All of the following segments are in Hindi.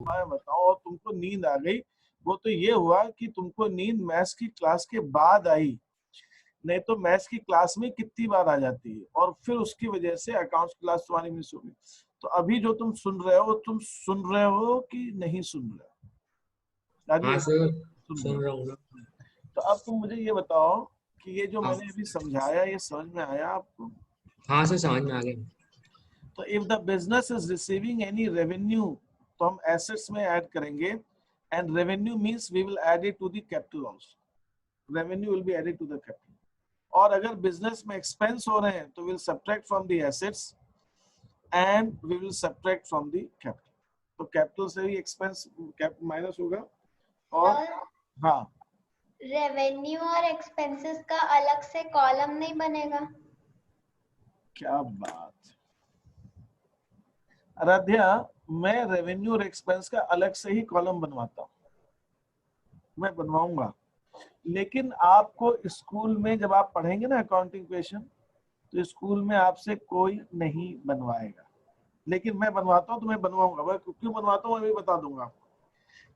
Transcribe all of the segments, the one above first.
हुआ है बताओ, और तुमको नींद आ गई, वो तो ये हुआ कि तुमको नींद मैथ्स की क्लास के बाद आई, नहीं तो मैथ्स की क्लास में कितनी बार आ जाती है, और फिर उसकी वजह से अकाउंट्स क्लास तुम्हारी मिस हो गई। तो अभी जो तुम सुन रहे हो, तुम सुन रहे हो कि नहीं सुन रहे हो? राजू, हाँ सर, सुन रहे हो? सुन रहा हूँ ना। तो अब तुम मुझे ये बताओ कि ये जो हाँ मैंने अभी समझाया, ये समझ में आया आपको? हाँ सर, समझ में आ गया। तो if the business is receiving any revenue, तो हम एसेट्स में ऐड करेंगे, and revenue means we will add it to the capital also, revenue will be added to the capital. और अगर बिजनेस में एक्सपेंस हो रहे हैं तो will subtract from the assets and we will subtract from the capital. तो कैपिटल से ही एक्सपेंस माइनस होगा। और हाँ, रेवेन्यू और एक्सपेंसेस का अलग से कॉलम नहीं बनेगा? क्या बात, आराध्या, मैं रेवेन्यू और एक्सपेंस का अलग से ही कॉलम बनवाता हूँ, मैं बनवाऊंगा, लेकिन आपको स्कूल में जब आप पढ़ेंगे ना अकाउंटिंग इक्वेशन, तो स्कूल में आपसे कोई नहीं बनवाएगा, लेकिन मैं बनवाता हूँ तो मैं बनवाऊंगा। मैं क्यों बनवाता हूँ मैं भी बता दूंगा आपको।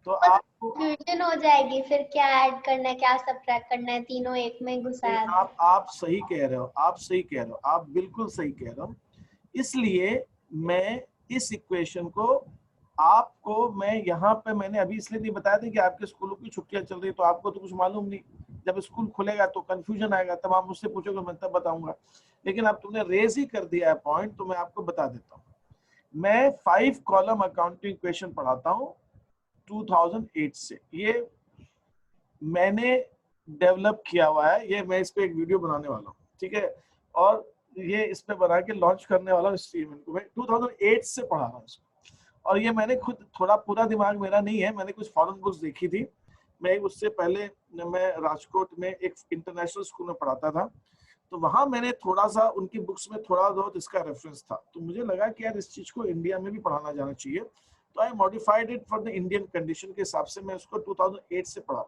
तो आपको कंफ्यूजन हो जाएगी फिर, क्या ऐड करना है क्या सब्ट्रैक्ट करना है, तीनों एक में घुसाया दो। आप सही कह रहे हो, आप सही कह रहे हो, आप बिल्कुल सही कह रहे हो। इसलिए मैं इस इक्वेशन को आपको, मैं यहाँ पे मैंने अभी इसलिए नहीं बताया था कि आपके स्कूलों की छुट्टियां चल रही, तो आपको तो कुछ मालूम नहीं, जब स्कूल खुलेगा तो कंफ्यूजन आएगा, तब आप मुझसे पूछोगे, मैं तब बताऊंगा। लेकिन अब तुमने रेज ही कर दिया है पॉइंट, तो मैं आपको बता देता हूँ। मैं 5 कॉलम अकाउंटिंग इक्वेशन पढ़ाता हूँ 2008 से, ये मैंने डेवलप किया हुआ है, ये मैं इस पे एक वीडियो बनाने वाला हूँ, ठीक है, और ये इस पे बना के लॉन्च करने वाला हूँ इस इवेंट को। मैं 2008 से पढ़ा रहा हूँ इसको, और ये मैंने खुद, थोड़ा पूरा दिमाग मेरा नहीं है, मैंने कुछ फॉरेन बुक्स देखी थी। मैं उससे पहले मैं राजकोट में एक इंटरनेशनल स्कूल में पढ़ाता था, तो वहां मैंने थोड़ा सा उनकी बुक्स में थोड़ा बहुत इसका रेफरेंस था, तो मुझे लगा कि यार इस चीज को इंडिया में भी पढ़ाना जाना चाहिए, तो I modified it for the Indian condition के हिसाब से मैं उसको 2008 से पढ़ा।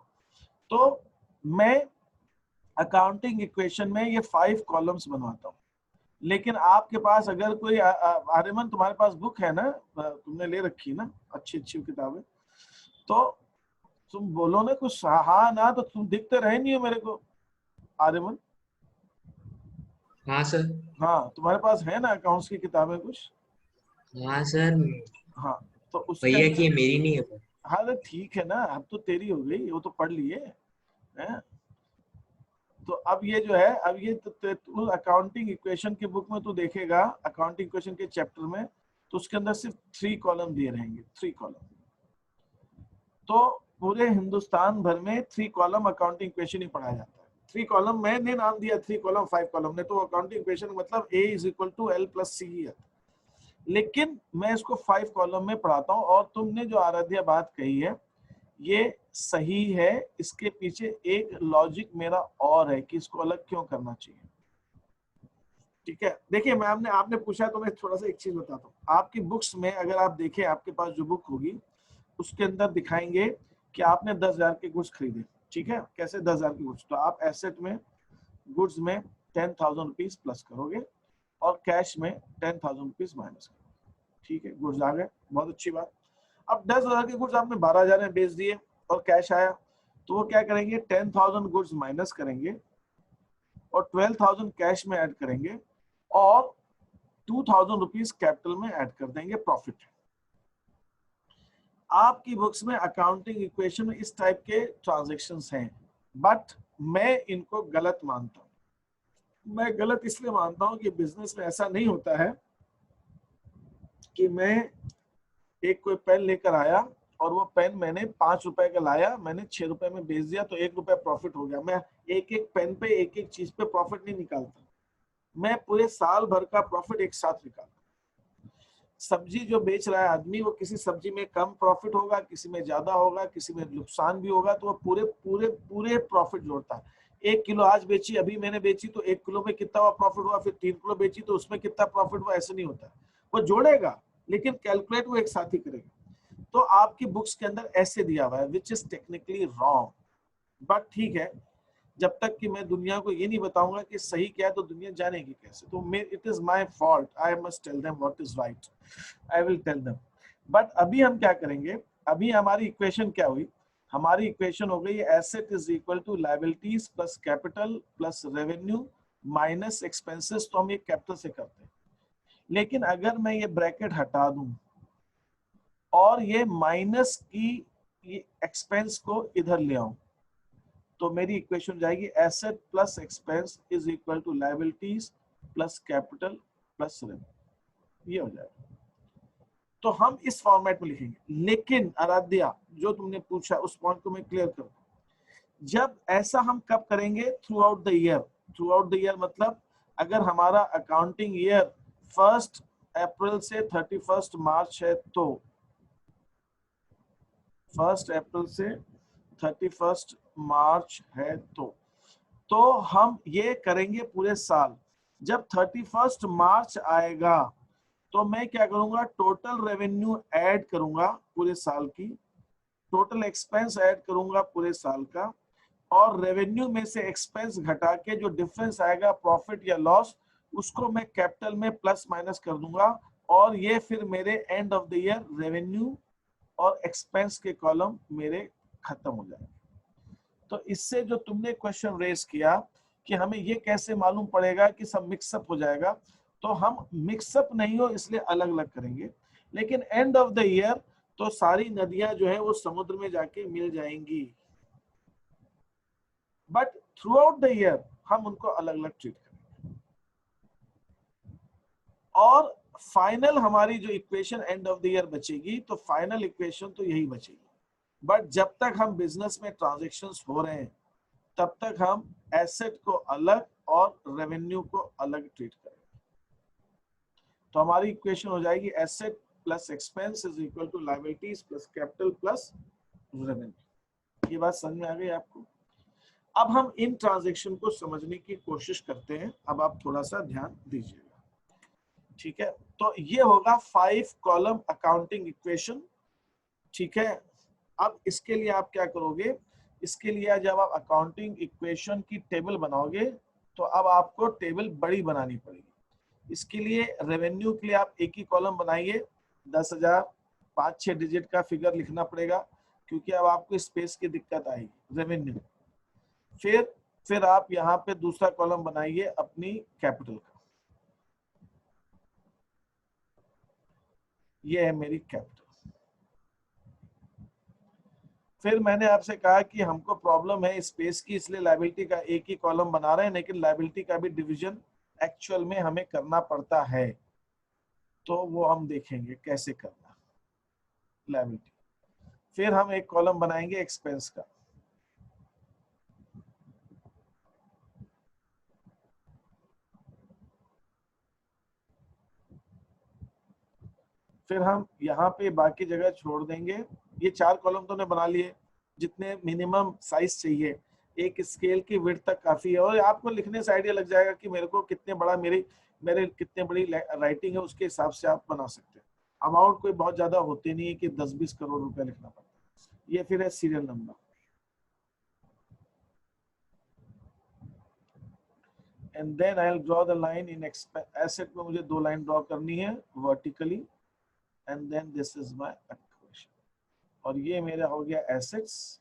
तो मैं अकाउंटिंग इक्वेशन में ये 5 कॉलम्स बनवाता हूँ। लेकिन आपके पास अगर कोई आर्यमन, तुम्हारे पास बुक है ना, तुमने ले रखी है ना अच्छी अच्छी किताबें, तो तुम बोलो ना कुछ हाँ ना, तो तुम दिखते रहे नहीं हो मेरे को आर्यमन। हाँ सर। हाँ, तुम्हारे पास है ना अकाउंट्स की किताबें कुछ? हाँ सर, हाँ, तो उसके भैया की अंदर, है, मेरी नहीं है पर। हाँ तो ठीक है ना, अब तो तेरी हो गई, वो तो पढ़ लिए हैं। तो अब ये जो है, अब ये तो अकाउंटिंग इक्वेशन की बुक में तू देखेगा, अकाउंटिंग इक्वेशन के चैप्टर में, तो उसके अंदर सिर्फ 3 कॉलम दिए रहेंगे, 3 कॉलम। तो पूरे हिंदुस्तान भर में 3 कॉलम अकाउंटिंग इक्वेशन ही पढ़ाया जाता है। 3 कॉलम मैंने नाम दिया, 3 कॉलम 5 कॉलम ने, तो अकाउंटिंग इक्वेशन मतलब A is equal to L plus C है, लेकिन मैं इसको 5 कॉलम में पढ़ाता हूँ। और तुमने जो आराध्या बात कही है ये सही है, इसके पीछे एक लॉजिक मेरा और है कि इसको अलग क्यों करना चाहिए। ठीक है, देखिए मैं आपने पूछा तो मैं थोड़ा सा एक चीज बताता हूँ। आपकी बुक्स में अगर आप देखें, आपके पास जो बुक होगी उसके अंदर दिखाएंगे कि आपने 10,000 के गुड्स खरीदे, ठीक है, कैसे 10,000 के गुड्स, तो आप एसेट में, गुड्स में 10,000 रुपीज प्लस करोगे और कैश में 10,000 रुपीज माइनस करोगे, ठीक है, गुड्स आ गए, बहुत अच्छी बात। अब 10,000 के गुड्स आपने 12,000 में बेच दिए और कैश आया, तो वो क्या करेंगे, 10,000 गुड्स माइनस करेंगे और 12,000 कैश में ऐड करेंगे और 2,000 रुपीज कैपिटल में ऐड कर देंगे, प्रॉफिट। आपकी बुक्स में अकाउंटिंग इक्वेशन में इस टाइप के ट्रांजैक्शंस हैं, बट मैं इनको गलत मानता हूं। मैं गलत इसलिए मानता हूं कि बिजनेस में ऐसा नहीं होता है कि मैं एक कोई पेन लेकर आया और वो पेन मैंने 5 रुपए का लाया, मैंने 6 रुपए में बेच दिया तो 1 रुपया प्रॉफिट हो गया। मैं एक एक पेन पे, एक एक चीज पे प्रॉफिट नहीं निकालता, मैं पूरे साल भर का प्रॉफिट एक साथ निकालता। सब्जी जो बेच रहा है आदमी, वो किसी सब्जी में कम प्रॉफिट होगा, किसी में ज्यादा होगा, किसी में नुकसान भी होगा, तो वो पूरे पूरे पूरे प्रॉफिट जोड़ता है। 1 किलो आज बेची, अभी मैंने बेची तो 1 किलो में कितना प्रॉफिट हुआ, फिर 3 किलो बेची तो उसमें कितना प्रॉफिट हुआ, ऐसे नहीं होता। वो जोड़ेगा लेकिन कैलकुलेट वो एक साथ ही करेगा। तो आपकी बुक्स के अंदर ऐसे दिया हुआ है, which is technically wrong, but ठीक है, जब तक कि मैं दुनिया को ये नहीं बताऊंगा कि सही क्या है तो दुनिया जानेगी कैसे। तो it is my fault, I must tell them what is right, I will tell them. But अभी हम क्या करेंगे, अभी हमारी इक्वेशन क्या हुई, हमारी इक्वेशन हो गई asset is equal to liabilities plus capital plus revenue minus expenses, तो हम ये कैपिटल से करते हैं। लेकिन अगर मैं ये ब्रैकेट हटा दूं और ये माइनस की ये एक्सपेंस को इधर ले आऊं, तो मेरी इक्वेशन जाएगी asset plus expense is equal to liabilities plus capital plus revenue, ये हो जाएगा। तो हम इस फॉर्मेट में लिखेंगे। लेकिन आराध्या, जो तुमने पूछा उस पॉइंट को मैं क्लियर करूं, जब ऐसा हम कब करेंगे, through out the year. Through out the year मतलब अगर हमारा अकाउंटिंग ईयर 1 अप्रैल से 31 मार्च है, तो 1 अप्रैल से 31 मार्च है, तो हम ये करेंगे पूरे साल। जब 31 मार्च आएगा तो मैं क्या करूंगा, टोटल रेवेन्यू ऐड करूंगा पूरे साल की, टोटल एक्सपेंस ऐड करूंगा पूरे साल का, और रेवेन्यू में से एक्सपेंस घटा के जो डिफरेंस आएगा प्रॉफिट या लॉस, उसको मैं कैपिटल में प्लस माइनस कर दूंगा, और ये फिर मेरे end of the year revenue और एक्सपेंस के कॉलम मेरे खत्म हो जाएंगे। तो इससे जो तुमने क्वेश्चन रेज किया कि हमें ये कैसे मालूम पड़ेगा कि सब मिक्सअप हो जाएगा, तो हम मिक्सअप नहीं हो इसलिए अलग अलग करेंगे। लेकिन एंड ऑफ द ईयर तो सारी नदियां जो है वो समुद्र में जाके मिल जाएंगी, but through out the year हम उनको अलग अलग ट्रीट करेंगे। और फाइनल हमारी जो equation end of the year बचेगी, तो फाइनल इक्वेशन तो यही बचेगी। बट जब तक हम बिजनेस में ट्रांजेक्शन्स हो रहे हैं, तब तक हम एसेट को अलग और रेवेन्यू को अलग ट्रीट करेंगे। तो हमारी इक्वेशन हो जाएगी asset plus expense is equal to liabilities plus capital plus revenue. ये बात समझ में आ गई आपको? अब हम इन ट्रांजेक्शन को समझने की कोशिश करते हैं। अब आप थोड़ा सा ध्यान दीजिएगा, ठीक है? तो ये होगा 5 कॉलम अकाउंटिंग इक्वेशन, ठीक है? अब इसके लिए आप क्या करोगे, इसके लिए जब आप अकाउंटिंग इक्वेशन की टेबल बनाओगे, तो अब आपको टेबल बड़ी बनानी पड़ेगी। इसके लिए रेवेन्यू के लिए आप एक ही कॉलम बनाइए, 10,000 5-6 डिजिट का फिगर लिखना पड़ेगा, क्योंकि अब आपको स्पेस की दिक्कत आएगी। रेवेन्यू, फिर आप यहाँ पे दूसरा कॉलम बनाइए अपनी कैपिटल का, ये है मेरी कैपिटल। फिर मैंने आपसे कहा कि हमको प्रॉब्लम है स्पेस की, इसलिए लायबिलिटी का एक ही कॉलम बना रहे हैं, लेकिन लायबिलिटी का भी डिवीजन एक्चुअल में हमें करना पड़ता है, तो वो हम देखेंगे कैसे करना लायबिलिटी। फिर हम एक कॉलम बनाएंगे एक्सपेंस का, फिर हम यहाँ पे बाकी जगह छोड़ देंगे। ये 4 कॉलम तो ने बना लिए, जितने मिनिमम साइज चाहिए। एक स्केल की विड्थ तक काफी है, और आपको लिखने से आइडिया लग जाएगा कि मेरे को कितने बड़ा मेरे कितने बड़ी राइटिंग है, उसके हिसाब से आप बना सकते हैं। अमाउंट कोई बहुत ज्यादा होते नहीं है कि 10-20 करोड़ रुपए लिखना पड़ता है। ये फिर है serial number, and then I will draw the line in asset में मुझे 2 लाइन ड्रॉ करनी है vertically, and then this is my equation. और ये मेरा हो गया एसेट्स,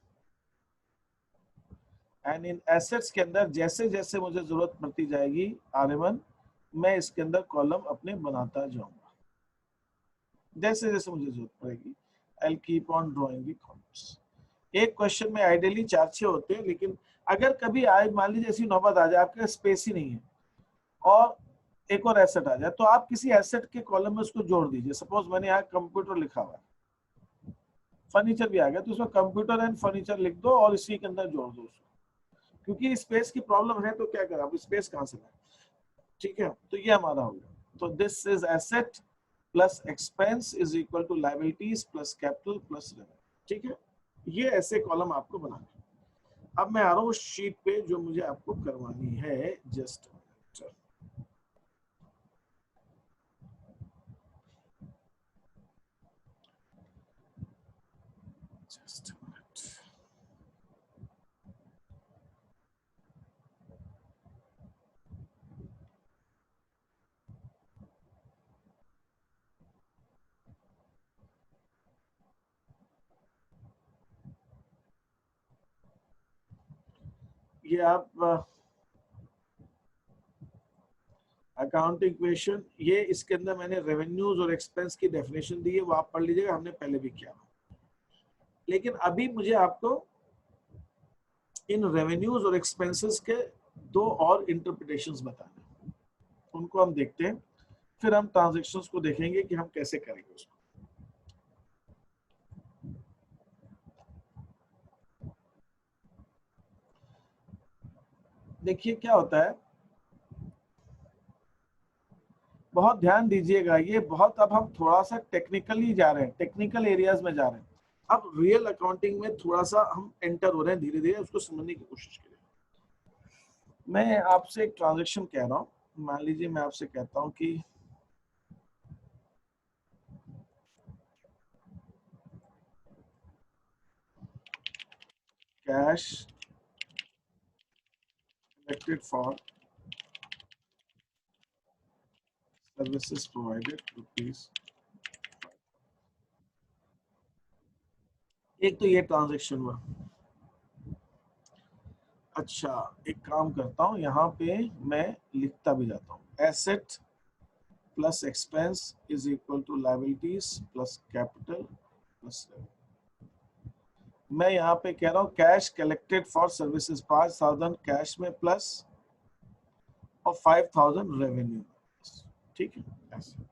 एंड इन एसेट्स के अंदर जैसे जैसे मुझे जरूरत पड़ती जाएगी आर्यमन, मैं इसके अंदर कॉलम अपने बनाता जाऊंगा, जैसे जैसे मुझे जरूरत पड़ेगी। I keep on drawing the columns. एक क्वेश्चन में आइडियली 4-6 होते हैं, लेकिन अगर कभी आज मान लीजिए ऐसी नौबत आ जाए आपके स्पेस ही नहीं है और एक और एसेट आ जाए, तो आप किसी एसेट के कॉलम में उसको जोड़ दीजिए। सपोज मैंने यहाँ कंप्यूटर लिखा हुआ है, फर्नीचर भी आ गया, तो उसमें कंप्यूटर एंड फर्नीचर लिख दो और इसी के अंदर जोड़ दो उसको, क्योंकि स्पेस की प्रॉब्लम है तो क्या करें, आप स्पेस कहाँ से लाए, ठीक है? तो ये हमारा हो गया। तो this is asset plus expense is equal to liabilities plus capital plus revenue, ठीक है? ये ऐसे कॉलम आपको बनाने। अब मैं आ रहा हूँ उस शीट पे जो मुझे आपको करवानी है। जस्ट ये आप अकाउंटिंग इक्वेशन, ये इसके अंदर मैंने रेवेन्यूज और एक्सपेंस की डेफिनेशन दी है, वो आप पढ़ लीजिएगा, हमने पहले भी किया। लेकिन अभी मुझे आपको इन रेवेन्यूज और एक्सपेंसेस के दो और इंटरप्रिटेशंस बताने, उनको हम देखते हैं, फिर हम ट्रांजैक्शंस को देखेंगे कि हम कैसे करेंगे उसको। देखिए क्या होता है, बहुत ध्यान दीजिएगा, ये बहुत, अब हम थोड़ा सा टेक्निकली जा रहे हैं, टेक्निकल एरियाज में जा रहे हैं। अब रियल अकाउंटिंग में थोड़ा सा हम एंटर हो रहे हैं धीरे धीरे, उसको समझने की कोशिश करें। मैं आपसे एक ट्रांजैक्शन कह रहा हूं, मान लीजिए मैं आपसे कहता हूं कि cash collected for services provided rupees. एक तो ये ट्रांजैक्शन हुआ। अच्छा, एक काम करता हूं, यहाँ पे मैं लिखता भी जाता हूं, asset plus expense is equal to liabilities plus capital plus revenue. मैं यहाँ पे कह रहा हूँ cash collected for services 5,000 cash में प्लस और 5,000 रेवेन्यू, ठीक है। ऐसे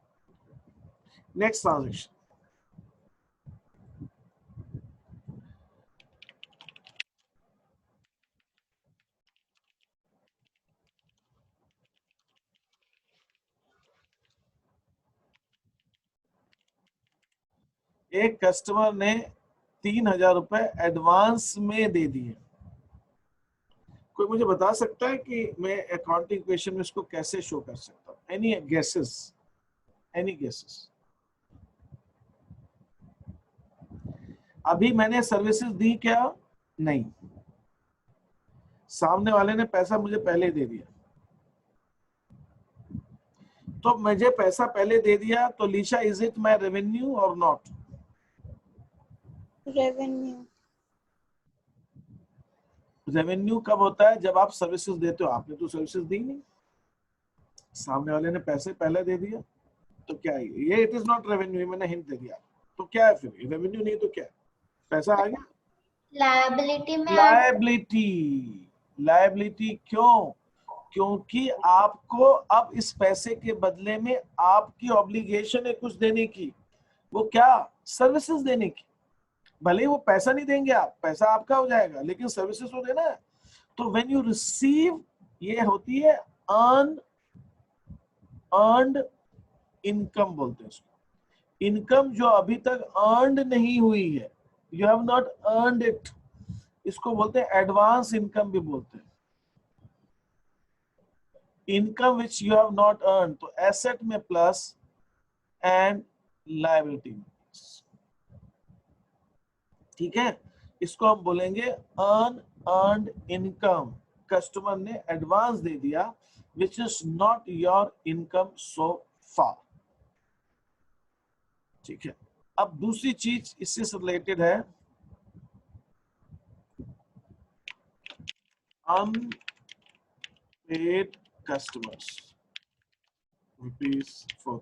नेक्स्ट ट्रांजैक्शन, एक कस्टमर ने 3,000 रुपए एडवांस में दे दिए। कोई मुझे बता सकता है कि मैं अकाउंटिंग इक्वेशन में इसको कैसे शो कर सकता हूँ? Any guesses? Any guesses? अभी मैंने सर्विसेज दी क्या? नहीं, सामने वाले ने पैसा मुझे पहले दे दिया, तो मुझे पैसा पहले दे दिया, तो Lisha is it my revenue और नॉट? रेवेन्यू। रेवेन्यू कब होता है? जब आप सर्विसेज देते हो। आपने तो सर्विसेज दी नहीं, सामने वाले ने पैसे पहले दे दिया, तो क्या है ये? इट इज नॉट रेवेन्यू, मैंने हिंट दे दिया। तो क्या है फिर? रेवेन्यू नहीं तो क्या है? पैसा आ गया लायबिलिटी में लायबिलिटी। लायबिलिटी क्यों? क्योंकि आपको अब इस पैसे के बदले में आपकी ऑब्लिगेशन है कुछ देने की। वो क्या? सर्विसेज देने की। भले ही वो पैसा नहीं देंगे आप, पैसा आपका हो जाएगा, लेकिन सर्विसेज तो देना है। तो व्हेन यू रिसीव, ये होती है अर्नड इनकम बोलते हैं इसको। इनकम जो अभी तक अर्नड नहीं हुई है, you have not earned it, इसको बोलते हैं एडवांस इनकम भी बोलते हैं। Income which you have not earn, तो एसेट में प्लस एंड लायबिलिटी में, ठीक है। इसको हम बोलेंगे अर्नड इनकम। कस्टमर ने एडवांस दे दिया, which is not your income so far, ठीक है। अब दूसरी चीज इससे रिलेटेड है, अनपेड कस्टमर्स ₹4,000।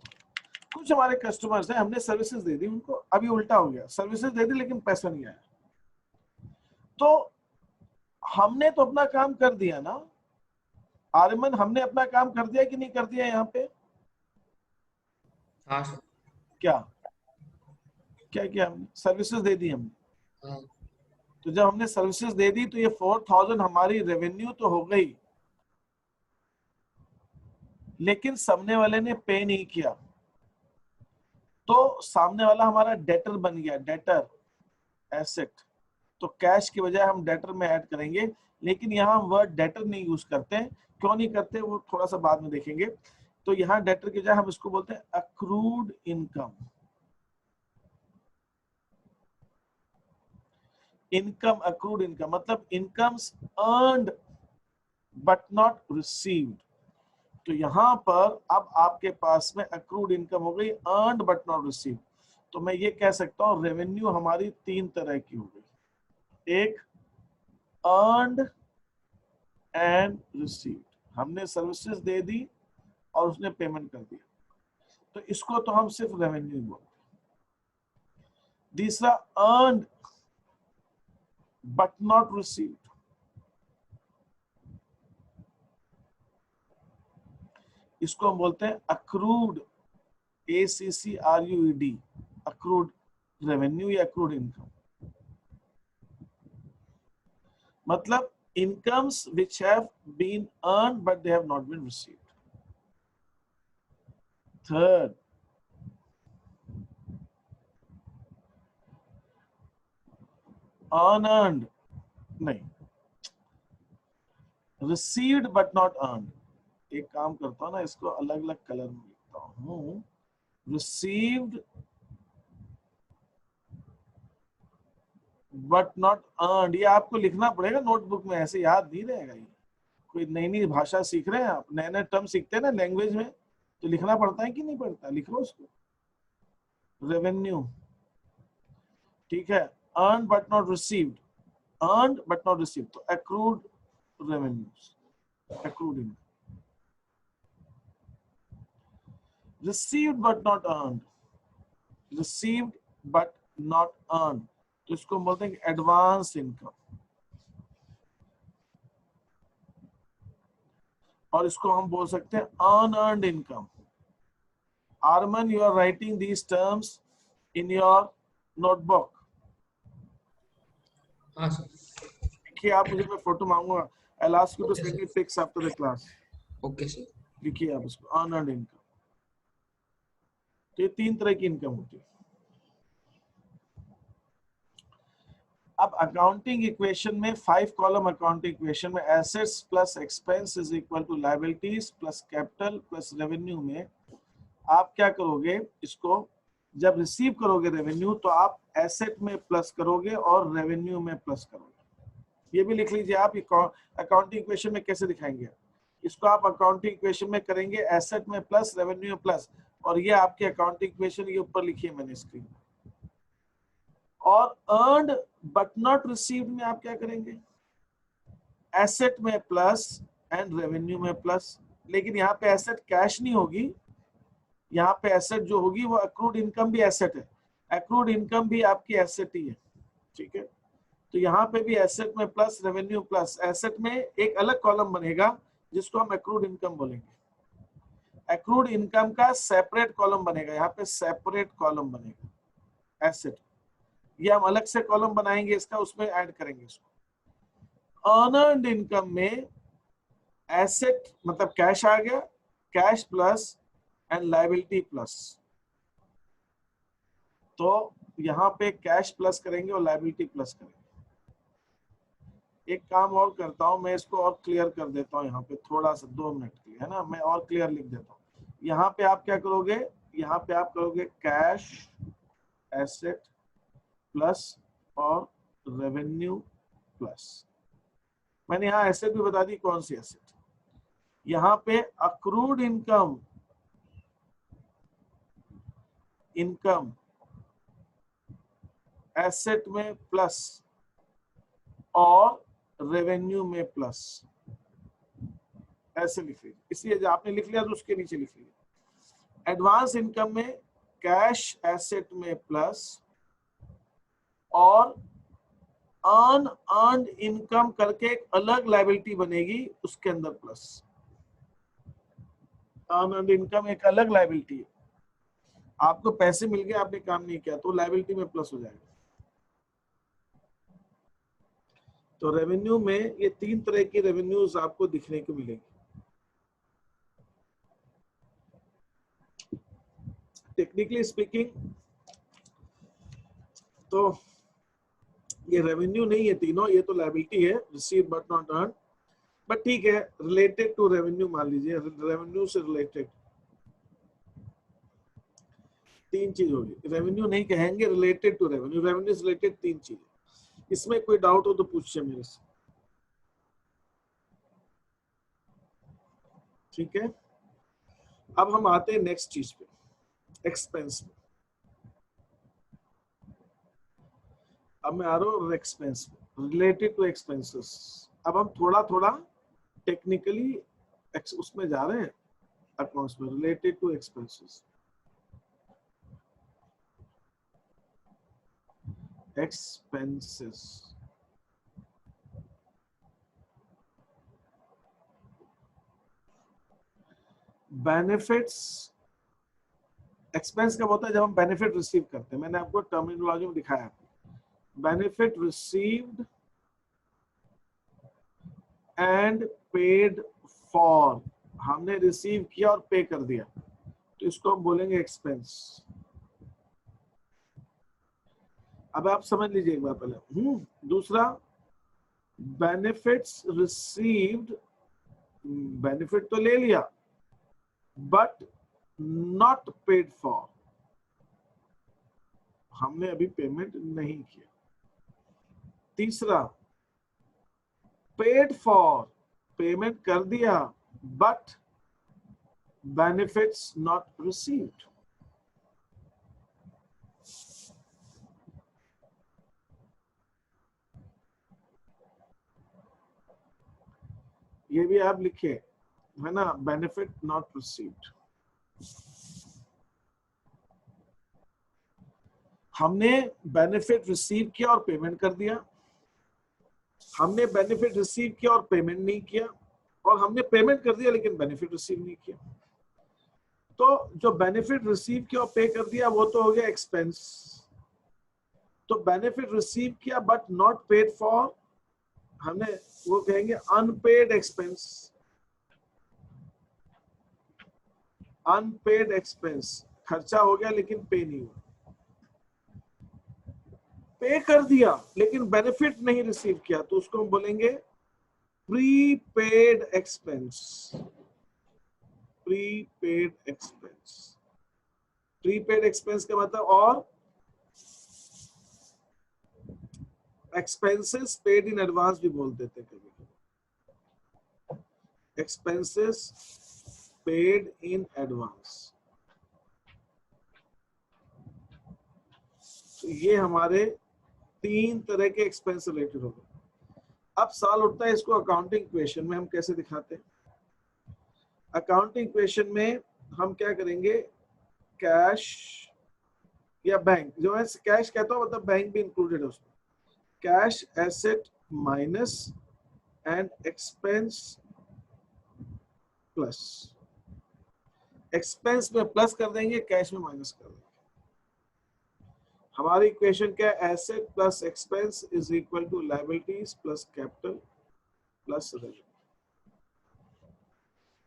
कुछ हमारे कस्टमर्स हैं, हमने सर्विसेज दे दी उनको, अभी उल्टा हो गया, सर्विसेज दे दी लेकिन पैसा नहीं आया। तो हमने तो अपना काम कर दिया ना आर्यमन, हमने अपना काम कर दिया कि नहीं कर दिया? यहाँ पे हाँ सर। क्या क्या किया हमने? सर्विसेज दे दी हमने। हाँ। तो जब हमने सर्विसेज दे दी तो ये 4,000 हमारी रेवेन्यू तो हो गई, लेकिन सामने वाले ने पे नहीं किया, तो सामने वाला हमारा डेटर बन गया, डेटर एसेट। तो कैश की बजाय हम डेटर में ऐड करेंगे, लेकिन यहाँ हम वर्ड डेटर नहीं यूज करते। क्यों नहीं करते वो थोड़ा सा बाद में देखेंगे। तो यहाँ डेटर की बजाय हम इसको बोलते हैं accrued income. Income, accrued income मतलब incomes earned but not received. तो यहाँ पर अब आपके पास में अक्रूड इनकम हो गई, अर्न्ड बट नॉट रिसीव्ड। तो मैं ये कह सकता हूँ रेवेन्यू हमारी तीन तरह की हो गई, एक अर्न्ड एंड रिसीव्ड, हमने सर्विसेज दे दी और उसने पेमेंट कर दिया, तो इसको तो हम सिर्फ रेवेन्यू बोलते हैं। दूसरा अर्नड बट नॉट रिसीव्ड, इसको हम बोलते हैं अक्रूड, ACCRUED, अक्रूड रेवेन्यू या अक्रूड इनकम। मतलब incomes which have been earned but they have not been received. Third, unearned, नहीं, received but not earned। एक काम करता हूँ ना, इसको अलग अलग कलर में लिखता हूँ, received but not earned। ये आपको लिखना पड़ेगा नोटबुक में, ऐसे याद नहीं रहेगा ये। कोई नई नई भाषा सीख रहे हैं आप, नए नए टर्म सीखते हैं ना लैंग्वेज में, तो लिखना पड़ता है कि नहीं पड़ता, लिख लो उसको। रेवेन्यू, ठीक है, earn but not received, earn but not received, तो accrued revenues, accrued income. Received but not earn, received but not earn, तो इसको बोलते हैं एडवांस इनकम। और इसको हम बोल सकते हैं unearned income. Arman, you are writing these terms in your notebook. हाँ सर। देखिए आप मुझे, मैं फोटो मांगूंगा, I'll ask you to Okay, send sir. me pics after the class। Okay sir. लिखिए आप इसको, अनअर्न्ड इनकम। तो ये तीन तरह की इनकम होती है। अब अकाउंटिंग इक्वेशन में 5 कॉलम अकाउंटिंग इक्वेशन में assets plus expense is equal to liabilities plus capital plus revenue में आप क्या करोगे, इसको जब रिसीव करोगे रेवेन्यू तो आप एसेट में प्लस करोगे और रेवेन्यू में प्लस करोगे। ये भी लिख लीजिए आप, अकाउंटिंग इक्वेशन में कैसे दिखाएंगे, इसको आप अकाउंटिंग इक्वेशन में करेंगे एसेट में प्लस रेवेन्यू में प्लस, और ये आपकी अकाउंटिंग इक्वेशन ये ऊपर लिखी है मैंने स्क्रीन पर। और अर्नड बट नॉट रिसीव्ड में आप क्या करेंगे, एसेट में प्लस एंड रेवेन्यू में प्लस, लेकिन यहाँ पे एसेट कैश नहीं होगी, यहाँ पे एसेट जो होगी वो अक्रूड इनकम भी एसेट है, अक्रूड इनकम भी आपकी एसेट ही है, ठीक है। तो यहाँ पे भी एसेट में प्लस रेवेन्यू प्लस, एसेट में एक अलग कॉलम बनेगा जिसको हम अक्रूड इनकम बोलेंगे, अक्रूड इनकम का सेपरेट कॉलम बनेगा, यहाँ पे सेपरेट कॉलम बनेगा एसेट, ये हम अलग से कॉलम बनाएंगे इसका, उसमें ऐड करेंगे इसको। अर्नड इनकम में एसेट मतलब कैश आ गया, cash plus and liability plus, तो यहाँ पे कैश प्लस करेंगे और लायबिलिटी प्लस करेंगे। एक काम और करता हूं, मैं इसको और क्लियर कर देता हूं यहाँ पे थोड़ा सा, 2 मिनट के लिए, है ना, मैं और क्लियर लिख देता हूँ। यहाँ पे आप क्या करोगे, यहाँ पे आप करोगे कैश एसेट प्लस और रेवेन्यू प्लस। मैंने यहाँ एसेट भी बता दी, कौन सी एसेट, यहाँ पे अक्रूड इनकम, इनकम एसेट में प्लस और रेवेन्यू में प्लस, ऐसे लिख लीजिए। इसलिए जो आपने लिख लिया तो उसके नीचे लिख लीजिए। एडवांस इनकम में कैश एसेट में प्लस और अनअर्न्ड इनकम करके एक अलग लायबिलिटी बनेगी, उसके अंदर प्लस। अनअर्न्ड इनकम एक अलग लायबिलिटी है, आपको पैसे मिल गए, आपने काम नहीं किया तो लायबिलिटी में प्लस हो जाएगा। तो रेवेन्यू में ये 3 तरह की रेवेन्यूज आपको दिखने को मिलेगी। टेक्निकली स्पीकिंग तो ये रेवेन्यू नहीं है तीनों, ये तो लायबिलिटी है, receive but not earn, but ठीक है, रिलेटेड टू रेवेन्यू मान लीजिए, रेवेन्यू से रिलेटेड 3 चीज होगी, रेवेन्यू नहीं कहेंगे, रिलेटेड टू रेवेन्यू, रेवेन्यू से रिलेटेड 3 चीज। इसमें कोई डाउट हो तो पूछिए मेरे से, ठीक है। अब हम आते हैं नेक्स्ट चीज पे, एक्सपेंस पे। अब मैं आ रहा हूँ एक्सपेंस, रिलेटेड टू एक्सपेंसेस। अब हम थोड़ा थोड़ा टेक्निकली उसमें जा रहे हैं, अकाउंट्स में, related to expenses. Expenses benefits, expense कब होता है? जब हम बेनिफिट रिसीव करते हैं। मैंने आपको टर्मिनोलॉजी में दिखाया, benefit received and paid for, हमने रिसीव किया और पे कर दिया, तो इसको हम बोलेंगे एक्सपेंस। अब आप समझ लीजिए एक बार पहले। दूसरा, बेनिफिट्स रिसीव्ड, बेनिफिट तो ले लिया बट नॉट पेड फॉर, हमने अभी पेमेंट नहीं किया। तीसरा, पेड फॉर, पेमेंट कर दिया बट बेनिफिट्स नॉट रिसीव्ड। ये भी आप लिखिए, है ना, बेनिफिट नॉट रिसीव्ड। हमने बेनिफिट रिसीव किया और पेमेंट कर दिया, हमने बेनिफिट रिसीव किया और पेमेंट नहीं किया, और हमने पेमेंट कर दिया लेकिन बेनिफिट रिसीव नहीं किया। तो जो बेनिफिट रिसीव किया और पे कर दिया वो तो हो गया एक्सपेंस। तो बेनिफिट रिसीव किया बट नॉट पेड फॉर, हमने वो कहेंगे अनपेड एक्सपेंस। अनपेड एक्सपेंस, खर्चा हो गया लेकिन पे नहीं हुआ। पे कर दिया लेकिन बेनिफिट नहीं रिसीव किया, तो उसको हम बोलेंगे prepaid expense. Prepaid expense, prepaid expense का मतलब, और एक्सपेंसेस पेड इन एडवांस भी बोल देते कभी, एक्सपेंसेस पेड इन एडवांस। तो ये हमारे 3 तरह के एक्सपेंस रिलेटेड हो गए। अब सवाल उठता है, इसको अकाउंटिंग इक्वेशन में हम कैसे दिखाते हैं? अकाउंटिंग इक्वेशन में हम क्या करेंगे, कैश या बैंक, जो है कैश कहता हूं मतलब बैंक भी इंक्लूडेड है उसमें, cash asset minus and expense plus. Expense में प्लस कर देंगे, कैश में माइनस कर देंगे। हमारी इक्वेशन क्या है? Asset plus expense is equal to liabilities plus capital plus revenue.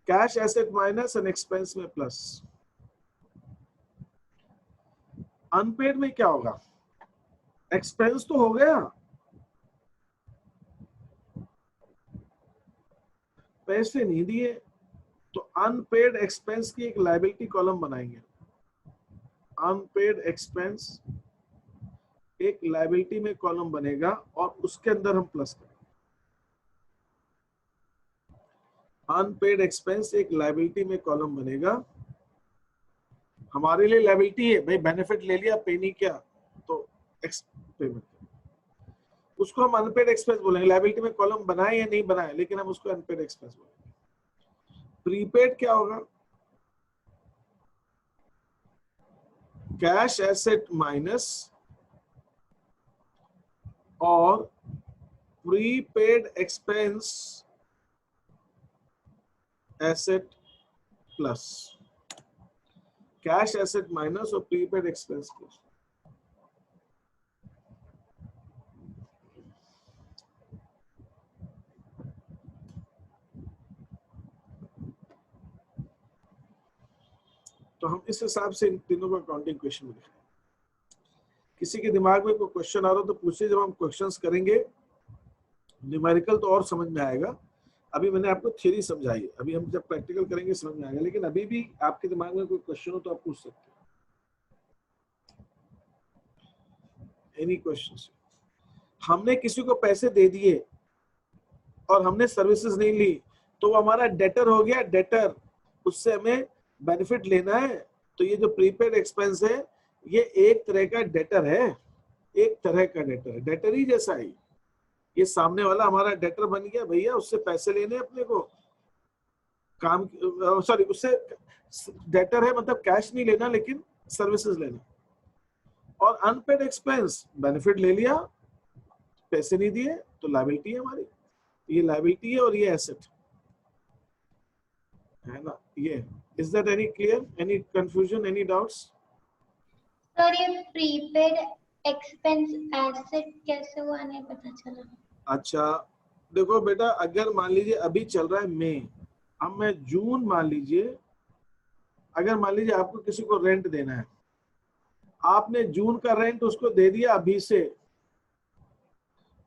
Cash asset minus and expense में प्लस। अनपेड में क्या होगा? एक्सपेंस तो हो गया, पैसे नहीं दिए, तो अनपेड एक्सपेंस की एक लायबिलिटी कॉलम बनाएंगे। अनपेड एक्सपेंस एक लायबिलिटी में कॉलम बनेगा और उसके अंदर हम प्लस करेंगे। अनपेड एक्सपेंस एक लायबिलिटी में कॉलम बनेगा, हमारे लिए लायबिलिटी है भाई, बेनिफिट ले लिया पे नहीं किया तो पेमेंट, उसको हम अनपेड एक्सपेंस बोलेंगे। लायबिलिटी में कॉलम बनाए या नहीं बनाए, लेकिन हम उसको अनपेड एक्सपेंस बोलेंगे। प्रीपेड क्या होगा? कैश एसेट माइनस और prepaid expense asset plus. Cash asset minus और प्रीपेड एक्सपेंस प्लस। तो हम इस हिसाब से इन तीनों को अकाउंटिंग क्वेश्चन में लिखेंगे। किसी के दिमाग में कोई क्वेश्चन आ रहा हो तो पूछिए, जब हम क्वेश्चंस करेंगे न्यूमेरिकल तो और समझ में आएगा। अभी मैंने आपको थ्योरी समझाई, अभी हम जब प्रैक्टिकल करेंगे समझ में आएगा, लेकिन अभी भी आपके दिमाग में कोई क्वेश्चन हो तो आप पूछ सकते हैं। Any questions? हमने किसी को पैसे दे दिए और हमने सर्विसेज नहीं ली, तो वो हमारा डेटर हो गया। डेटर, उससे हमें बेनिफिट लेना है, तो ये जो प्रीपेड एक्सपेंस है ये एक तरह का डेटर है, एक तरह का डेटर है, डेटर ही जैसा ही। ये सामने वाला हमारा डेटर बन गया भैया, उससे पैसे लेने अपने को काम, सॉरी उससे डेटर है मतलब कैश नहीं लेना लेकिन सर्विसेज लेना। और अनपेड एक्सपेंस बेनिफिट ले लिया, पैसे नहीं दिए तो लायबिलिटी है हमारी, ये लायबिलिटी है और ये एसेट है ना। ये is that any clear, any confusion, any doubts? Sir ये प्रीपेड एक्सपेंस एसेट कैसे हुआ नहीं पता चला। अच्छा देखो बेटा, अगर मान लीजिए अभी चल रहा है मई, अब मैं जून मान लीजिए, अगर मान लीजिए आपको किसी को रेंट देना है, आपने जून का रेंट उसको दे दिया अभी से,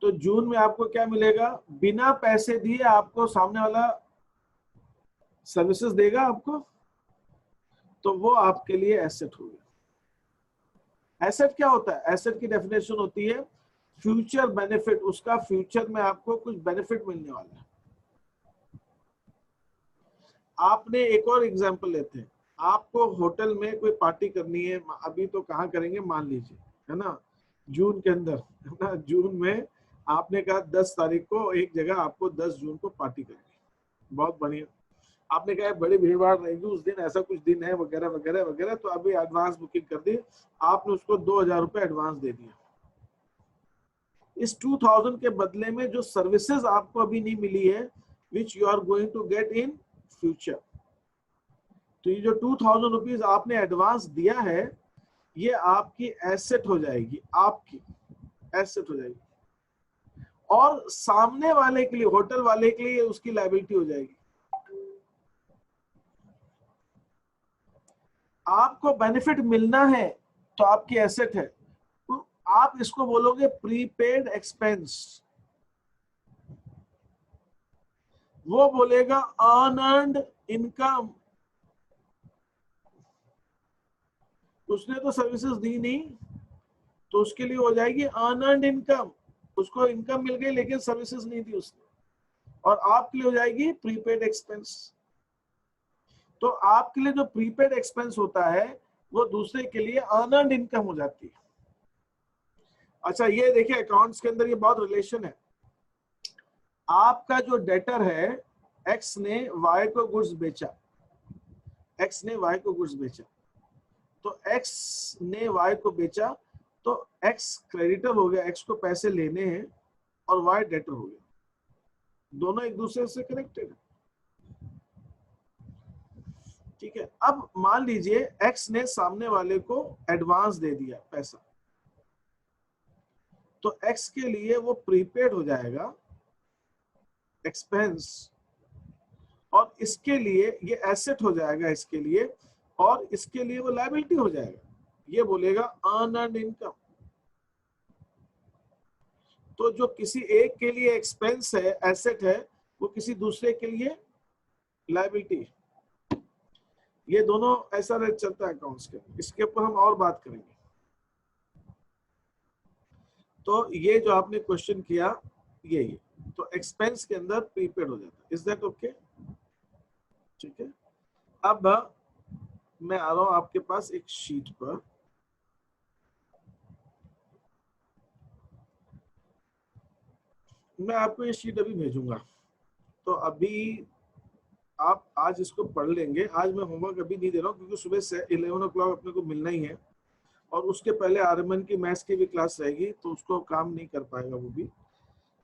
तो जून में आपको क्या मिलेगा, बिना पैसे दिए आपको सामने वाला सर्विसेज देगा आपको, तो वो आपके लिए एसेट होगा। एसेट क्या होता है? एसेट की डेफिनेशन होती है फ्यूचर बेनिफिट, उसका फ्यूचर में आपको कुछ बेनिफिट मिलने वाला है। आपने एक और एग्जांपल लेते हैं, आपको होटल में कोई पार्टी करनी है, अभी तो कहाँ करेंगे मान लीजिए, है ना, जून के अंदर, है ना, जून में आपने कहा 10 तारीख को एक जगह आपको 10 जून को पार्टी करनी, बहुत बढ़िया, आपने कहा बड़ी भीड़ भाड़ रहेगी उस दिन, ऐसा कुछ दिन है वगैरह वगैरह वगैरह, तो अभी एडवांस बुकिंग कर दी, आपने उसको 2000 रुपए एडवांस दे दिया। इस 2000 के बदले में जो सर्विसेज आपको अभी नहीं मिली है, which you are going to get in future, तो ये जो 2000 रुपीज आपने एडवांस दिया है, ये आपकी एसेट हो जाएगी, आपकी एसेट हो जाएगी, और सामने वाले के लिए, होटल वाले के लिए उसकी लायबिलिटी हो जाएगी। आपको बेनिफिट मिलना है तो आपकी एसेट है, तो आप इसको बोलोगे प्रीपेड एक्सपेंस, वो बोलेगा अनअर्न्ड इनकम, उसने तो सर्विसेज दी नहीं, तो उसके लिए हो जाएगी अनअर्न्ड इनकम, उसको इनकम मिल गई लेकिन सर्विसेज नहीं दी उसने, और आपके लिए हो जाएगी प्रीपेड एक्सपेंस। तो आपके लिए जो प्रीपेड एक्सपेंस होता है वो दूसरे के लिए अनअर्न्ड इनकम हो जाती है। अच्छा ये देखिए अकाउंट्स के अंदर ये बहुत रिलेशन है, आपका जो डेटर है, एक्स ने वाई को गुड्स बेचा, एक्स ने वाई को गुड्स बेचा, तो एक्स ने वाई को बेचा, तो एक्स क्रेडिटर हो गया, एक्स को पैसे लेने हैं, और वाई डेटर हो गया, दोनों एक दूसरे से कनेक्टेड है, ठीक है। अब मान लीजिए एक्स ने सामने वाले को एडवांस दे दिया पैसा, तो एक्स के लिए वो प्रीपेड हो जाएगा एक्सपेंस, और इसके लिए ये एसेट हो जाएगा इसके लिए, और इसके लिए वो लायबिलिटी हो जाएगा, ये बोलेगा अनअर्न्ड इनकम। तो जो किसी एक के लिए एक्सपेंस है, एसेट है, वो किसी दूसरे के लिए लायबिलिटी है। ये दोनों ऐसा रेट चलता है अकाउंट्स के, इसके ऊपर हम और बात करेंगे। तो ये जो आपने क्वेश्चन किया ये तो एक्सपेंस के अंदर प्रीपेड हो जाता है, इज दैट ओके? ठीक है, अब मैं आ रहा हूं आपके पास एक शीट पर, मैं आपको ये शीट अभी भेजूंगा, तो अभी आप आज इसको पढ़ लेंगे। आज मैं होमवर्क अभी नहीं दे रहा हूँ क्योंकि सुबह से 11 o'clock अपने को मिलना ही है, और उसके पहले आरएमएन की मैथ्स की भी क्लास रहेगी, तो उसको काम नहीं कर पाएगा वो भी।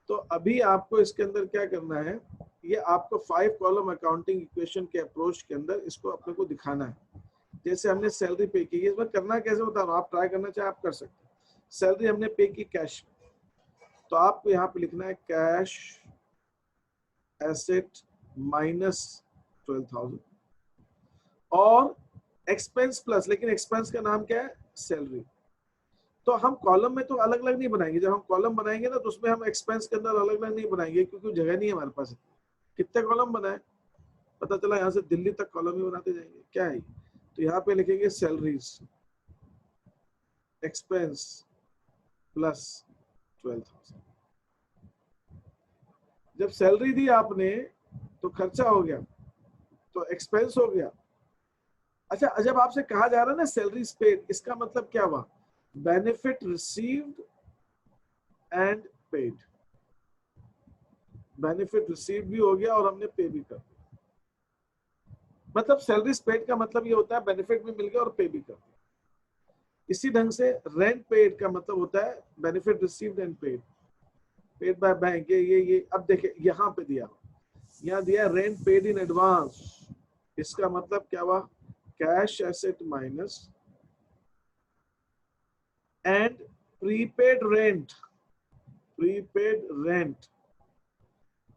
तो अभी आपको इसके अंदर क्या करना है, ये आपको 5 कॉलम अकाउंटिंग इक्वेशन के अप्रोच के अंदर इसको अपने को दिखाना है। जैसे हमने सैलरी पे की, इसमें करना कैसे बता रहा हूँ, आप ट्राई करना चाहे आप कर सकते हैं। सैलरी हमने पे की कैश, तो आपको यहाँ पे लिखना है कैश एसेट माइनस 12,000, और एक्सपेंस प्लस, लेकिन एक्सपेंस का नाम क्या है, सैलरी। तो हम कॉलम में तो अलग अलग नहीं बनाएंगे, जब हम कॉलम बनाएंगे ना तो उसमें हम एक्सपेंस के अंदर अलग अलग नहीं बनाएंगे, क्योंकि जगह नहीं है हमारे पास। कितने कॉलम बनाए, पता चला यहाँ से दिल्ली तक कॉलम ही बनाते जाएंगे, क्या है। तो यहाँ पे लिखेंगे सैलरीज एक्सपेंस प्लस 12,000। जब सैलरी दी आपने तो खर्चा हो गया, तो एक्सपेंस हो गया। अच्छा, जब आपसे कहा जा रहा है ना सैलरी पेड, इसका मतलब क्या हुआ, benefit received and paid. Benefit receive भी हो गया और हमने पे भी कर दिया। मतलब सैलरीज पेड का मतलब ये होता है बेनिफिट भी मिल गया और पे भी कर दिया। इसी ढंग से रेंट पेड का मतलब होता है benefit received and paid, paid by bank. ये अब देखिए यहाँ पे दिया, यहाँ दिया रेंट पेड इन एडवांस। इसका मतलब क्या हुआ, cash asset minus and prepaid rent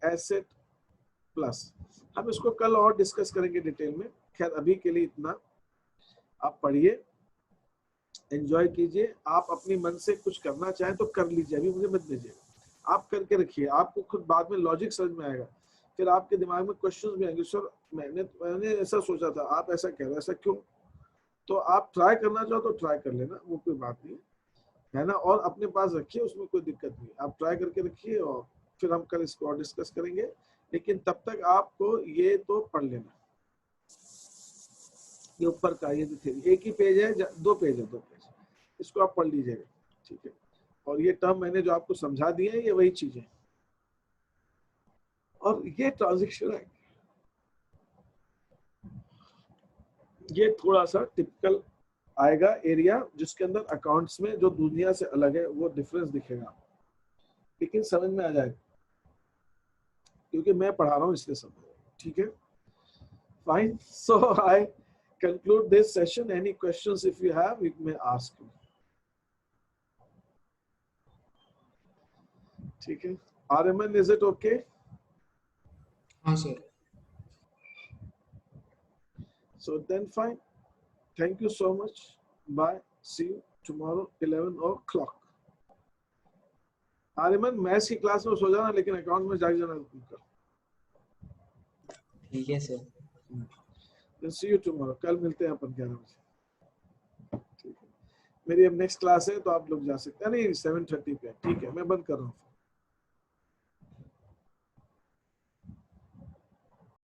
asset plus. हम इसको कल और डिस्कस करेंगे डिटेल में। खैर अभी के लिए इतना, आप पढ़िए, एंजॉय कीजिए। आप अपनी मन से कुछ करना चाहें तो कर लीजिए, अभी मुझे मत दीजिए, आप करके रखिए। आपको खुद बाद में लॉजिक समझ में आएगा, फिर आपके दिमाग में क्वेश्चंस भी आएंगे, सर मैंने ऐसा सोचा था, आप ऐसा कह रहे हैं, ऐसा क्यों? तो आप ट्राई करना चाहो तो ट्राई कर लेना, वो कोई बात नहीं है ना। और अपने पास रखिए, उसमें कोई दिक्कत नहीं, आप ट्राई करके रखिए और फिर हम कल इसको और डिस्कस करेंगे। लेकिन तब तक आपको ये तो पढ़ लेना, ये ऊपर का ये थ्योरी एक ही पेज है, 2 पेज है, 2 पेज, इसको आप पढ़ लीजिएगा, ठीक है। और ये टर्म मैंने जो आपको समझा दिए हैं ये वही चीजें, और ये ट्रांजैक्शन है, ये थोड़ा सा टिपिकल आएगा एरिया जिसके अंदर अकाउंट्स में जो दुनिया से अलग है वो डिफरेंस दिखेगा, लेकिन समझ में आ जाएगा क्योंकि मैं पढ़ा रहा हूँ इसलिए समझ, ठीक है। Fine, so I conclude this session. Any questions if you have, you may ask me. ठीक है, RMN, is it okay? हाँ sir. So then fine. Thank you so much. Bye. See you tomorrow 11 o'clock. RMN, maths की क्लास में सो जाना, लेकिन अकाउंट में जाग जाना तुमका। ठीक है sir. Then see you tomorrow. कल मिलते हैं अपन 11 बजे, ठीक है। मेरी अब नेक्स्ट क्लास है तो आप लोग जा सकते हैं, नहीं 7:30 पे, ठीक है। मैं बंद कर रहा हूँ।